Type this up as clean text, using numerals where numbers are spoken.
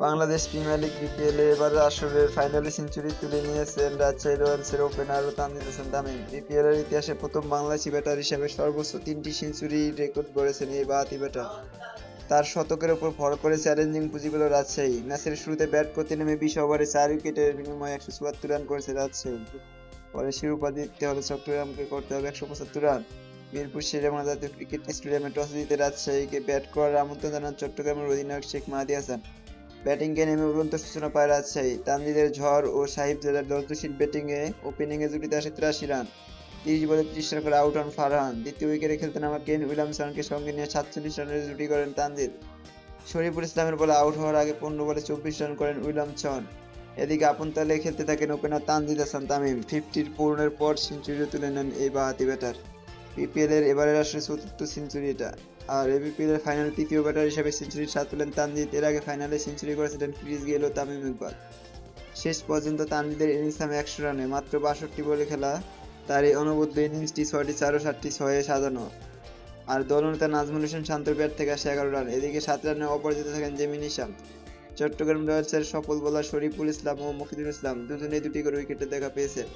Bangladesh premier league BPL এ এবার আসরের ফাইনালে সেঞ্চুরি তুলে নিয়েছেন রাজশাহী রয়্যালসের ওপেনার তানজিদ হাসান তামিম। বিপিএল এর ইতিহাসে প্রথম বাংলাদেশি ব্যাটার হিসেবে সর্বোচ্চ 3টি সেঞ্চুরি রেকর্ড গড়েছেন এই বাঁহাতি ব্যাটার। তার শতকের উপর ভর করে চ্যালেঞ্জিং পুঁজি পেল রাজশাহী। ম্যাচের শুরুতে ব্যাট করতে নেমে 20 ওভারে 4 উইকেটের বিনিময়ে 174 রান করেছে রাজশাহী। পরে শিরোপা জিততে হলে চট্টগ্রামকে করতে হবে 175 রান। মিরপুর শেরেবাংলা জাতীয় ক্রিকেট স্টেডিয়ামে টস জিতে রাজশাহীকে ব্যাট করার আমন্ত্রণ জানান চট্টগ্রামের অধিনায়ক শেখ মাহাদী হাসান। ব্যাটিংয়ে নেমে উড়ন্ত সূচনা পায় রাজশাহী। তানজিদের ঝড় ও সাহিব জাদার দর্শনশীল ওপেনিংয়ে জুটিতে আসে 83 রান। 30 বলে 30 রান করে আউট হন ফারহান। দ্বিতীয় উইকেটে খেলতে নামা কেন উইলিয়ামসনকে সঙ্গে নিয়ে 47 রানের জুটি করেন তানজিদ। শরীফুল ইসলামের বলে আউট হওয়ার আগে 15 বলে 24 রান করেন উইলিয়ামসন। এদিকে আপন তালে খেলতে থাকেন ওপেনার তানজিদ হাসান তামিম। 50 পূরণের পর সেঞ্চুরিও তুলে নেন এই বাঁহাতি ব্যাটার। বিপিএল এর এবারের আসলে চতুর্থ সেঞ্চুরি এটা। আর এবিপিএল এর ফাইনালে তৃতীয় ব্যাটার হিসেবে সেঞ্চুরির স্বাদ পেলেন তানজিদ। এর আগে ফাইনালে সেঞ্চুরি করেছিলেন ক্রিস গেল ও তামিম ইকবাল। শেষ পর্যন্ত তানজিদের ইনিংস থামে 100 রানে। মাত্র 62 বলে খেলা তার এই অনবদ্য ইনিংসটি 6টি 4 ও 7টি 6-এ সাজানো। আর দলনেতা নাজমুল হোসেন শান্তর ব্যাট থেকে আসে 11 রান। এদিকে 7 রানে অপরাজিত থাকেন জেমি নিশাম। চট্টগ্রাম রয়্যালসের সফল বোলার শরীফুল ইসলাম ও মফিদুল ইসলাম দুজনেই দুটি করে উইকেটে দেখা পেয়েছেন।